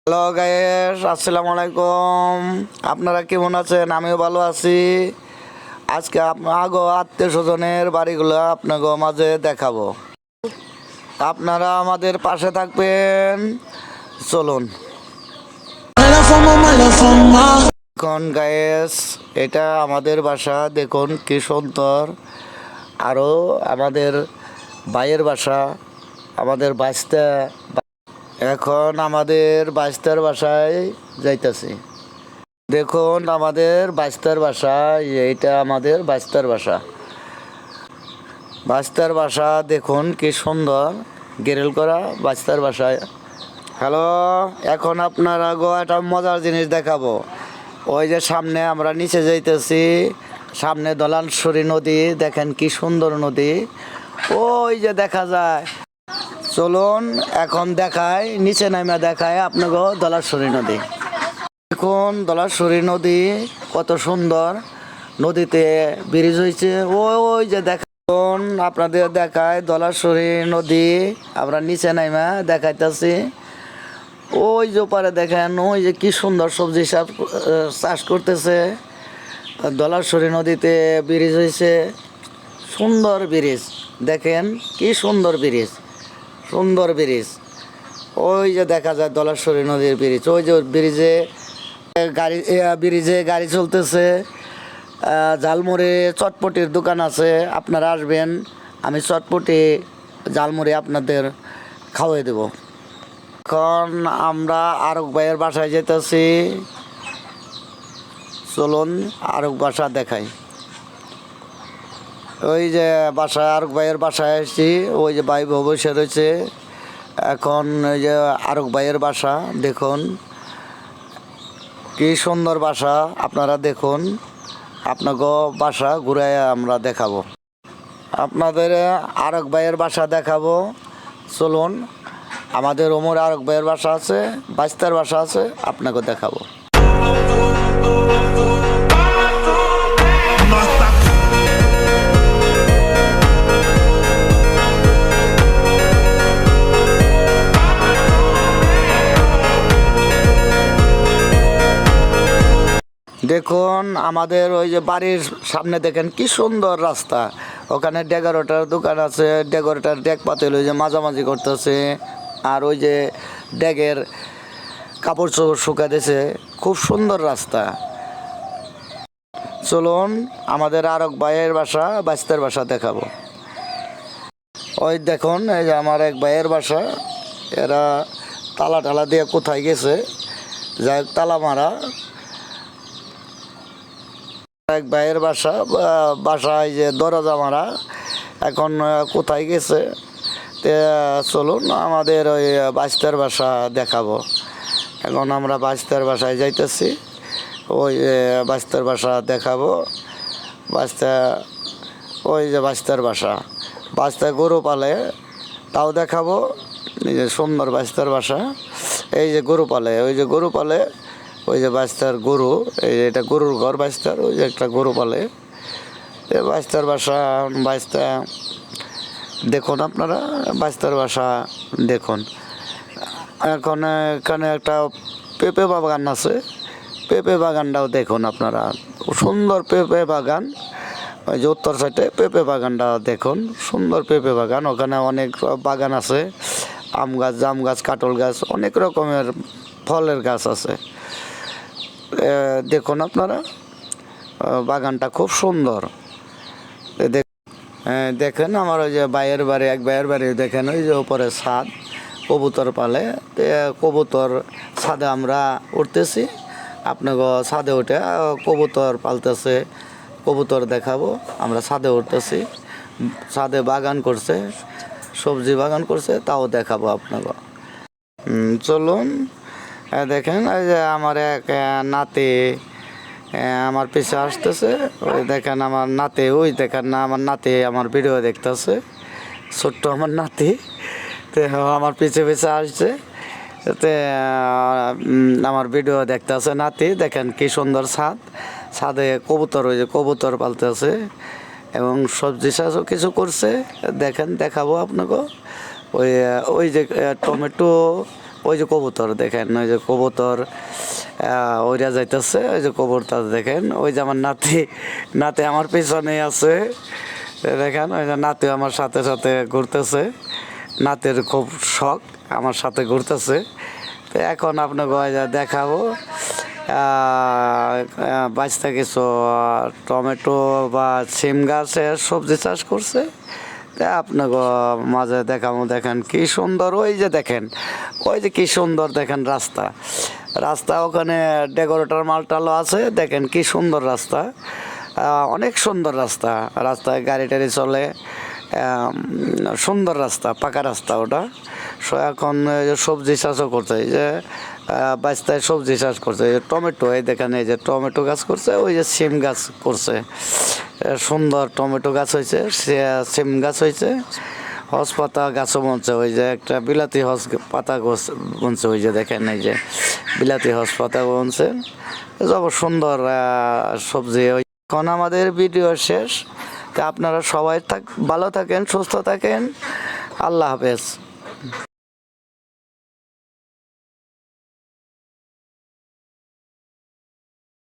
Hello guys, আসসালামু আলাইকুম। আপনারা কেমন আছেন? আমিও ভালো আছি। আজকে আগো আত্মীয় স্বজনের বাড়িগুলো আপনাকে মাঝে দেখাবো। আপনারা আমাদের পাশে থাকবেন। চলুন। এখন গাইস, এটা আমাদের বাসা, দেখুন কি সুন্দর। আরও আমাদের ভাইয়ের বাসা, আমাদের বাইশটা। এখন আমাদের বাইশটার বাসায় যাইতেছি। দেখুন আমাদের বাইশটার বাসা, এইটা আমাদের বাইশটার বাসা। বাইশটার বাসা দেখুন কি সুন্দর গেরেল করা বাইশটার বাসায়। হ্যালো, এখন আপনারা একটা মজার জিনিস দেখাবো। ওই যে সামনে আমরা নিচে যাইতেছি, সামনে দলালসরি নদী, দেখেন কি সুন্দর নদী, ওই যে দেখা যায়। চলুন এখন দেখায়, নিচে নামে দেখায় আপনাকে দলালসরি নদী। দেখুন দলালসরি নদী কত সুন্দর, নদীতে ব্রিজ হয়েছে। ওই যে দেখুন আপনাদের দেখায় দলালসরি নদী, আমরা নিচে নামে দেখাইতেছি। ওই যে পারে দেখেন, ওই যে কি সুন্দর সবজি চাষ করতেছে। দলালসরি নদীতে ব্রিজ হয়েছে, সুন্দর ব্রিজ, দেখেন কি সুন্দর ব্রিজ, সুন্দর ব্রিজ। ওই যে দেখা যায় দলালসরি নদীর ব্রিজ, ওই যে ব্রিজে গাড়ি চলতেছে। ঝালমুড়ি চটপটির দোকান আছে, আপনারা আসবেন, আমি চটপটি ঝালমুড়ি আপনাদের খাওয়াই দেব। এখন আমরা আরক ভাইয়ের বাসায় যেতেছি। চলুন আরক বাসা দেখাই। ওই যে বাসায় আরক ভাইয়ের বাসায় এসেছি, ওই যে ভাই বসে রয়েছে। এখন ওই যে আরক ভাইয়ের বাসা দেখুন কি সুন্দর বাসা। আপনারা দেখুন, আপনাকে বাসা ঘুরে আমরা দেখাবো, আপনাদের আরক ভাইয়ের বাসা দেখাবো। চলুন, আমাদের ওমর আরক ভাইয়ের বাসা আছে, বাইশটার বাসা আছে, আপনাকে দেখাবো। দেখুন আমাদের ওই যে বাড়ির সামনে দেখেন কি সুন্দর রাস্তা, ওখানে ডেকোরেটর দোকান আছে, ডেকোরেটর ডেক পাতিল ওই যে মাঝামাঝি করতেছে, আর ওই যে ডেকের কাপড় চোপড় শুকা দিয়েছে, খুব সুন্দর রাস্তা। চলুন আমাদের আরক ভাইয়ের বাসা, বাইশটার বাসা দেখাবো। ওই দেখুন এই যে আমার এক ভাইয়ের বাসা, এরা তালা টালা দিয়ে কোথায় গেছে, যাই তালা মারা। এক ভাইয়ের বাসা, বাসায় যে দরজা মারা, এখন কোথায় গেছে। চলুন আমাদের ওই বাইশটার বাসা দেখাবো। এখন আমরা বাইশটার বাসায় যাইতেছি, ওই বাইশটার বাসা দেখাবো। বাইশটা, ওই যে বাইশটার বাসা, বাইশটা গরু পালে, তাও দেখাবো। এই যে সুন্দর বাইশটার বাসা, এই যে গরু পালে, ওই যে গরু পালে, ওই যে বাইশটার গরু, এই যে এটা গরুর ঘর বাইশটার, ওই যে একটা গরু পালে। বাইশটার বাসা, বাইশটা দেখুন আপনারা, বাইশটার বাসা দেখুন। এখন এখানে একটা পেঁপে বাগান আছে, পেঁপে বাগানটাও দেখুন আপনারা, সুন্দর পেঁপে বাগান। ওই যে উত্তর সাইডে পেঁপে বাগানটা দেখুন, সুন্দর পেঁপে বাগান। ওখানে অনেক বাগান আছে, আম গাছ, জাম গাছ, কাঁঠাল গাছ, অনেক রকমের ফলের গাছ আছে। দেখুন আপনারা, বাগানটা খুব সুন্দর। দেখেন আমার ওই যে ভাইয়ের বাড়ি, এক ভাইয়ের বাড়ি দেখেন, ওই যে উপরে ছাদ, কবুতর পালে। কবুতর ছাদে আমরা উঠতেছি, আপনাকে ছাদে উঠে কবুতর পালতেছে, কবুতর দেখাবো। আমরা ছাদে উঠতেছি, ছাদে বাগান করছে, সবজি বাগান করছে, তাও দেখাবো আপনাকে। চলুন দেখেন, এই যে আমার এক নাতি আমার পিছে আসতেছে, ওই দেখেন আমার নাতি, ওই দেখেন না আমার নাতি আমার ভিডিও দেখতেছে, ছোট্ট আমার নাতি। তো আমার পিছে পিছে আসছে, তে আমার ভিডিও দেখতেছে নাতি। দেখেন কি সুন্দর ছাদ, ছাদে কবুতর, ওই যে কবুতর পালতেছে এবং সবজি চাষও কিছু করছে, দেখেন দেখাবো আপনাকে। ওই ওই যে টমেটো ওই যে কবুতর দেখেন, ওই যে কবুতর ওইরা যাইতেছে, ওই যে কবুতর দেখেন, ওই যে আমার নাতি আমার পিছনে আছে দেখেন, ওই যে নাতি আমার সাথে সাথে ঘুরতেছে, নাতির খুব শখ আমার সাথে ঘুরতেছে। তো এখন আপনাকে ওই যে দেখাবো বাঁচতে কিছু টমেটো বা সিম গাছের সবজি চাষ করছে, আপনাকে মাঝে দেখাবো। দেখেন কি সুন্দর, ওই যে দেখেন, ওই যে কি সুন্দর দেখেন রাস্তা ওখানে ডেকোরেটর মালটালও আছে, দেখেন কি সুন্দর রাস্তা, অনেক সুন্দর রাস্তায় গাড়ি টাড়ি চলে, সুন্দর রাস্তা, পাকা রাস্তা ওটা। এখন সবজি চাষও করছে, এই যে বাস্তায় সবজি চাষ করছে, এই যে টমেটো, এই দেখেন এই যে টমেটো গাছ করছে, ওই যে সিম গাছ করছে, সুন্দর টমেটো গাছ হয়েছে, সিম গাছ হয়েছে, হস পাতা গাছও বনছে, ওই যে একটা বিলাতি হস পাতা গাছ বনছে, ওই যে দেখেন এই যে বিলাতি হস পাতা বনছে, যাব সুন্দর সবজি। এখন আমাদের ভিডিও শেষ, তা আপনারা সবাই ভালো থাকেন, সুস্থ থাকেন, আল্লাহ হাফেজ।